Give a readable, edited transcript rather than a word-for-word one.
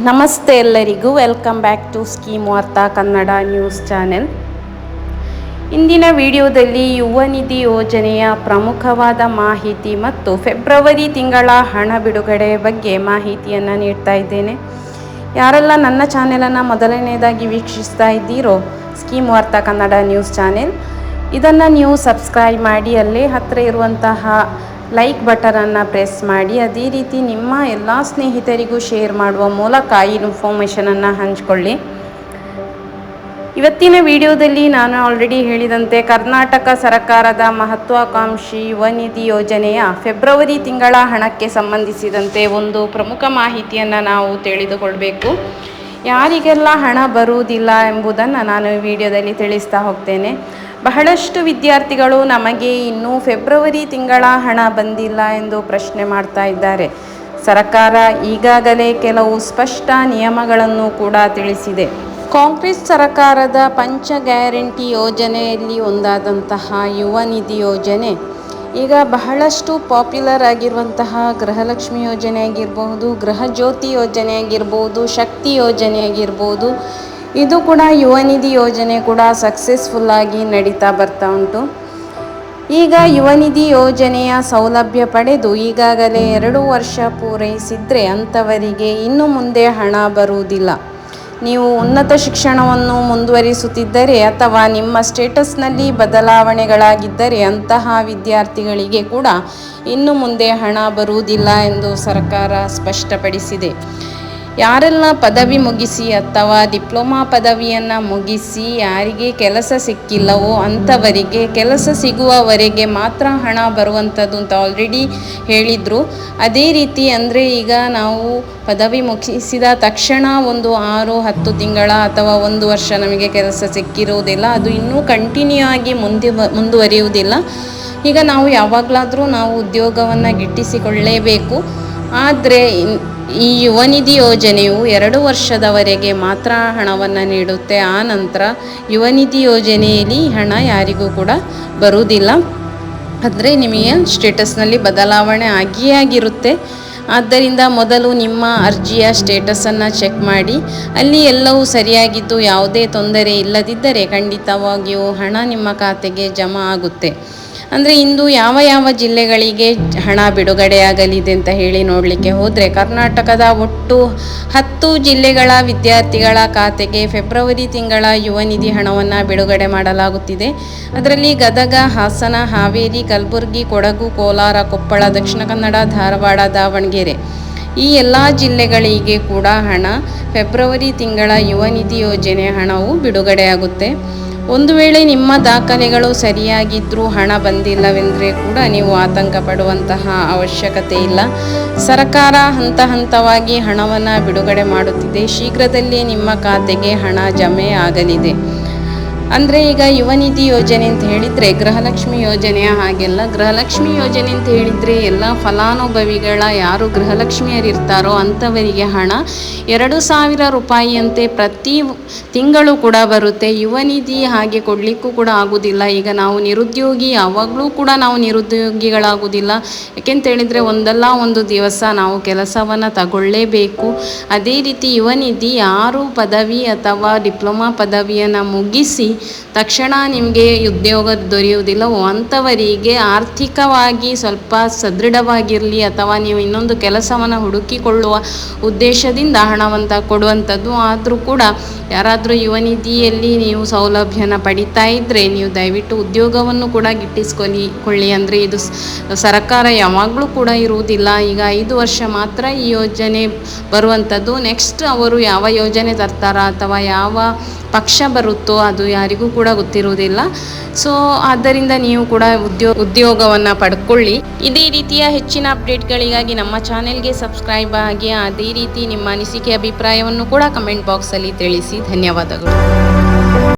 ನಮಸ್ತೆ ಎಲ್ಲರಿಗೂ, welcome back to scheme ವಾರ್ತಾ ಕನ್ನಡ ನ್ಯೂಸ್ ಚಾನೆಲ್. ಇಂದಿನ ವಿಡಿಯೋದಲ್ಲಿ ಯುವ ನಿಧಿ ಯೋಜನೆಯ ಪ್ರಮುಖವಾದ ಮಾಹಿತಿ ಮತ್ತು ಫೆಬ್ರವರಿ ತಿಂಗಳ ಹಣ ಬಿಡುಗಡೆ ಬಗ್ಗೆ ಮಾಹಿತಿಯನ್ನು ನೀಡ್ತಾ ಇದ್ದೇನೆ. ಯಾರೆಲ್ಲ ನನ್ನ ಚಾನೆಲನ್ನು ಮೊದಲನೇದಾಗಿ ವೀಕ್ಷಿಸ್ತಾ ಇದ್ದೀರೋ ಸ್ಕೀಮ್ ವಾರ್ತಾ ಕನ್ನಡ ನ್ಯೂಸ್ ಚಾನೆಲ್, ಇದನ್ನು ನೀವು ಸಬ್ಸ್ಕ್ರೈಬ್ ಮಾಡಿ, ಅಲ್ಲೇ ಹತ್ತಿರ ಇರುವಂತಹ ಲೈಕ್ ಬಟನನ್ನು ಪ್ರೆಸ್ ಮಾಡಿ, ಅದೇ ರೀತಿ ನಿಮ್ಮ ಎಲ್ಲ ಸ್ನೇಹಿತರಿಗೂ ಶೇರ್ ಮಾಡುವ ಮೂಲಕ ಈ ಇನ್ಫಾರ್ಮೇಷನನ್ನು ಹಂಚಿಕೊಳ್ಳಿ. ಇವತ್ತಿನ ವಿಡಿಯೋದಲ್ಲಿ ನಾನು ಆಲ್ರೆಡಿ ಹೇಳಿದಂತೆ ಕರ್ನಾಟಕ ಸರ್ಕಾರದ ಮಹತ್ವಾಕಾಂಕ್ಷಿ ಯುವ ನಿಧಿ ಯೋಜನೆಯ ಫೆಬ್ರವರಿ ತಿಂಗಳ ಹಣಕ್ಕೆ ಸಂಬಂಧಿಸಿದಂತೆ ಒಂದು ಪ್ರಮುಖ ಮಾಹಿತಿಯನ್ನು ನಾವು ತಿಳಿದುಕೊಳ್ಬೇಕು. ಯಾರಿಗೆಲ್ಲ ಹಣ ಬರುವುದಿಲ್ಲ ಎಂಬುದನ್ನು ನಾನು ಈ ವಿಡಿಯೋದಲ್ಲಿ ತಿಳಿಸ್ತಾ ಹೋಗ್ತೇನೆ. ಬಹಳಷ್ಟು ವಿದ್ಯಾರ್ಥಿಗಳು ನಮಗೆ ಇನ್ನೂ ಫೆಬ್ರವರಿ ತಿಂಗಳ ಹಣ ಬಂದಿಲ್ಲ ಎಂದು ಪ್ರಶ್ನೆ ಮಾಡ್ತಾ ಇದ್ದಾರೆ. ಸರ್ಕಾರ ಈಗಾಗಲೇ ಕೆಲವು ಸ್ಪಷ್ಟ ನಿಯಮಗಳನ್ನು ಕೂಡ ತಿಳಿಸಿದೆ. ಕಾಂಗ್ರೆಸ್ ಸರ್ಕಾರದ ಪಂಚ ಗ್ಯಾರಂಟಿ ಯೋಜನೆಯಲ್ಲಿ ಒಂದಾದಂತಹ ಯುವ ನಿಧಿ ಯೋಜನೆ ಈಗ ಬಹಳಷ್ಟು ಪಾಪ್ಯುಲರ್ ಆಗಿರುವಂತಹ ಗೃಹಲಕ್ಷ್ಮಿ ಯೋಜನೆ ಆಗಿರಬಹುದು, ಗೃಹ ಜ್ಯೋತಿ ಯೋಜನೆ ಆಗಿರ್ಬೋದು, ಶಕ್ತಿ ಯೋಜನೆ ಆಗಿರ್ಬೋದು, ಇದು ಕೂಡ ಯುವ ನಿಧಿ ಯೋಜನೆ ಕೂಡ ಸಕ್ಸಸ್ಫುಲ್ಲಾಗಿ ನಡೀತಾ ಬರ್ತಾ ಉಂಟು. ಈಗ ಯುವ ನಿಧಿ ಯೋಜನೆಯ ಸೌಲಭ್ಯ ಪಡೆದು ಈಗಾಗಲೇ 2 ವರ್ಷ ಪೂರೈಸಿದರೆ ಅಂಥವರಿಗೆ ಇನ್ನು ಮುಂದೆ ಹಣ ಬರುವುದಿಲ್ಲ. ನೀವು ಉನ್ನತ ಶಿಕ್ಷಣವನ್ನು ಮುಂದುವರಿಸುತ್ತಿದ್ದರೆ ಅಥವಾ ನಿಮ್ಮ ಸ್ಟೇಟಸ್ನಲ್ಲಿ ಬದಲಾವಣೆಗಳಾಗಿದ್ದರೆ ಅಂತಹ ವಿದ್ಯಾರ್ಥಿಗಳಿಗೆ ಕೂಡ ಇನ್ನು ಮುಂದೆ ಹಣ ಬರುವುದಿಲ್ಲ ಎಂದು ಸರ್ಕಾರ ಸ್ಪಷ್ಟಪಡಿಸಿದೆ. ಯಾರೆಲ್ಲ ಪದವಿ ಮುಗಿಸಿ ಅಥವಾ ಡಿಪ್ಲೊಮಾ ಪದವಿಯನ್ನು ಮುಗಿಸಿ ಯಾರಿಗೆ ಕೆಲಸ ಸಿಕ್ಕಿಲ್ಲವೋ ಅಂಥವರಿಗೆ ಕೆಲಸ ಸಿಗುವವರೆಗೆ ಮಾತ್ರ ಹಣ ಬರುವಂಥದ್ದು ಅಂತ ಆಲ್ರೆಡಿ ಹೇಳಿದರು. ಅದೇ ರೀತಿ ಅಂದರೆ ಈಗ ನಾವು ಪದವಿ ಮುಗಿಸಿದ ತಕ್ಷಣ ಒಂದು 6-10 ತಿಂಗಳ ಅಥವಾ 1 ವರ್ಷ ನಮಗೆ ಕೆಲಸ ಸಿಕ್ಕಿರುವುದಿಲ್ಲ, ಅದು ಇನ್ನೂ ಕಂಟಿನ್ಯೂ ಆಗಿ ಮುಂದುವರಿಯುವುದಿಲ್ಲ. ಈಗ ನಾವು ಯಾವಾಗಲಾದರೂ ನಾವು ಉದ್ಯೋಗವನ್ನು ಗಿಟ್ಟಿಸಿಕೊಳ್ಳಲೇಬೇಕು. ಆದರೆ ಈ ಯುವ ನಿಧಿ ಯೋಜನೆಯು 2 ವರ್ಷದವರೆಗೆ ಮಾತ್ರ ಹಣವನ್ನು ನೀಡುತ್ತೆ. ಆ ನಂತರ ಯುವ ನಿಧಿ ಯೋಜನೆಯಲ್ಲಿ ಹಣ ಯಾರಿಗೂ ಕೂಡ ಬರುವುದಿಲ್ಲ. ಆದರೆ ನಿಮಗೆ ಸ್ಟೇಟಸ್ನಲ್ಲಿ ಬದಲಾವಣೆ ಆಗಿರುತ್ತೆ. ಆದ್ದರಿಂದ ಮೊದಲು ನಿಮ್ಮ ಅರ್ಜಿಯ ಸ್ಟೇಟಸನ್ನು ಚೆಕ್ ಮಾಡಿ, ಅಲ್ಲಿ ಎಲ್ಲವೂ ಸರಿಯಾಗಿದ್ದು ಯಾವುದೇ ತೊಂದರೆ ಇಲ್ಲದಿದ್ದರೆ ಖಂಡಿತವಾಗಿಯೂ ಹಣ ನಿಮ್ಮ ಖಾತೆಗೆ ಜಮಾ ಆಗುತ್ತೆ. ಅಂದರೆ ಇಂದು ಯಾವ ಜಿಲ್ಲೆಗಳಿಗೆ ಹಣ ಬಿಡುಗಡೆಯಾಗಲಿದೆ ಅಂತ ಹೇಳಿ ನೋಡಲಿಕ್ಕೆ ಹೋದರೆ, ಕರ್ನಾಟಕದ ಒಟ್ಟು 10 ಜಿಲ್ಲೆಗಳ ವಿದ್ಯಾರ್ಥಿಗಳ ಖಾತೆಗೆ ಫೆಬ್ರವರಿ ತಿಂಗಳ ಯುವ ನಿಧಿ ಹಣವನ್ನು ಬಿಡುಗಡೆ ಮಾಡಲಾಗುತ್ತಿದೆ. ಅದರಲ್ಲಿ ಗದಗ, ಹಾಸನ, ಹಾವೇರಿ, ಕಲಬುರಗಿ, ಕೊಡಗು, ಕೋಲಾರ, ಕೊಪ್ಪಳ, ದಕ್ಷಿಣ ಕನ್ನಡ, ಧಾರವಾಡ, ದಾವಣಗೆರೆ ಈ ಎಲ್ಲ ಜಿಲ್ಲೆಗಳಿಗೆ ಕೂಡ ಹಣ ಫೆಬ್ರವರಿ ತಿಂಗಳ ಯುವ ನಿಧಿ ಯೋಜನೆ ಹಣವು ಬಿಡುಗಡೆಯಾಗುತ್ತೆ. ಒಂದು ವೇಳೆ ನಿಮ್ಮ ದಾಖಲೆಗಳು ಸರಿಯಾಗಿದ್ದರೂ ಹಣ ಬಂದಿಲ್ಲವೆಂದರೆ ಕೂಡ ನೀವು ಆತಂಕ ಪಡುವಂತಹ ಅವಶ್ಯಕತೆ ಇಲ್ಲ. ಸರ್ಕಾರ ಹಂತವಾಗಿ ಹಣವನ್ನು ಬಿಡುಗಡೆ ಮಾಡುತ್ತಿದೆ. ಶೀಘ್ರದಲ್ಲೇ ನಿಮ್ಮ ಖಾತೆಗೆ ಹಣ ಜಮೆ ಆಗಲಿದೆ. ಅಂದರೆ ಈಗ ಯುವ ನಿಧಿ ಯೋಜನೆ ಅಂತ ಹೇಳಿದರೆ ಗೃಹಲಕ್ಷ್ಮಿ ಯೋಜನೆಯ ಹಾಗೆಲ್ಲ. ಗೃಹಲಕ್ಷ್ಮಿ ಯೋಜನೆ ಅಂತ ಹೇಳಿದರೆ ಎಲ್ಲ ಫಲಾನುಭವಿಗಳ ಯಾರು ಗೃಹಲಕ್ಷ್ಮಿಯರಿರ್ತಾರೋ ಅಂಥವರಿಗೆ ಹಣ 2,000 ರೂಪಾಯಿಯಂತೆ ಪ್ರತಿ ತಿಂಗಳು ಕೂಡ ಬರುತ್ತೆ. ಯುವ ನಿಧಿ ಹಾಗೆ ಕೊಡಲಿಕ್ಕೂ ಕೂಡ ಆಗೋದಿಲ್ಲ. ಈಗ ನಾವು ನಿರುದ್ಯೋಗಿ, ಯಾವಾಗಲೂ ಕೂಡ ನಾವು ನಿರುದ್ಯೋಗಿಗಳಾಗೋದಿಲ್ಲ. ಯಾಕೆಂತೇಳಿದರೆ ಒಂದಲ್ಲ ಒಂದು ದಿವಸ ನಾವು ಕೆಲಸವನ್ನು ತಗೊಳ್ಳೇಬೇಕು. ಅದೇ ರೀತಿ ಯುವ ನಿಧಿ ಯಾರು ಪದವಿ ಅಥವಾ ಡಿಪ್ಲೊಮಾ ಪದವಿಯನ್ನು ಮುಗಿಸಿ ತಕ್ಷಣ ನಿಮಗೆ ಉದ್ಯೋಗ ದೊರೆಯುವುದಿಲ್ಲವೋ ಅಂಥವರಿಗೆ ಆರ್ಥಿಕವಾಗಿ ಸ್ವಲ್ಪ ಸದೃಢವಾಗಿರಲಿ ಅಥವಾ ನೀವು ಇನ್ನೊಂದು ಕೆಲಸವನ್ನು ಹುಡುಕಿಕೊಳ್ಳುವ ಉದ್ದೇಶದಿಂದ ಹಣವನ್ನು ಕೊಡುವಂಥದ್ದು. ಆದರೂ ಕೂಡ ಯಾರಾದರೂ ಯುವ ನಿಧಿಯಲ್ಲಿ ನೀವು ಸೌಲಭ್ಯನ ಪಡಿತಾ ಇದ್ದರೆ ನೀವು ದಯವಿಟ್ಟು ಉದ್ಯೋಗವನ್ನು ಕೂಡ ಗಿಟ್ಟಿಸ್ಕೊಳ್ಳಿ. ಅಂದರೆ ಇದು ಸರ್ಕಾರ ಯಾವಾಗಲೂ ಕೂಡ ಇರುವುದಿಲ್ಲ. ಈಗ 5 ವರ್ಷ ಮಾತ್ರ ಈ ಯೋಜನೆ ಬರುವಂಥದ್ದು. ನೆಕ್ಸ್ಟ್ ಅವರು ಯಾವ ಯೋಜನೆ ತರ್ತಾರ ಅಥವಾ ಯಾವ ಪಕ್ಷ ಬರುತ್ತೋ ಅದು ಯಾರಿಗೂ ಕೂಡ ಗೊತ್ತಿರುವುದಿಲ್ಲ. ಸೊ ಆದ್ದರಿಂದ ನೀವು ಕೂಡ ಉದ್ಯೋಗವನ್ನು ಪಡ್ಕೊಳ್ಳಿ. ಇದೇ ರೀತಿಯ ಹೆಚ್ಚಿನ ಅಪ್ಡೇಟ್ಗಳಿಗಾಗಿ ನಮ್ಮ ಚಾನೆಲ್ಗೆ ಸಬ್ಸ್ಕ್ರೈಬ್ ಆಗಿ, ಅದೇ ರೀತಿ ನಿಮ್ಮ ಅನಿಸಿಕೆ ಅಭಿಪ್ರಾಯವನ್ನು ಕೂಡ ಕಮೆಂಟ್ ಬಾಕ್ಸಲ್ಲಿ ತಿಳಿಸಿ. ಧನ್ಯವಾದಗಳು.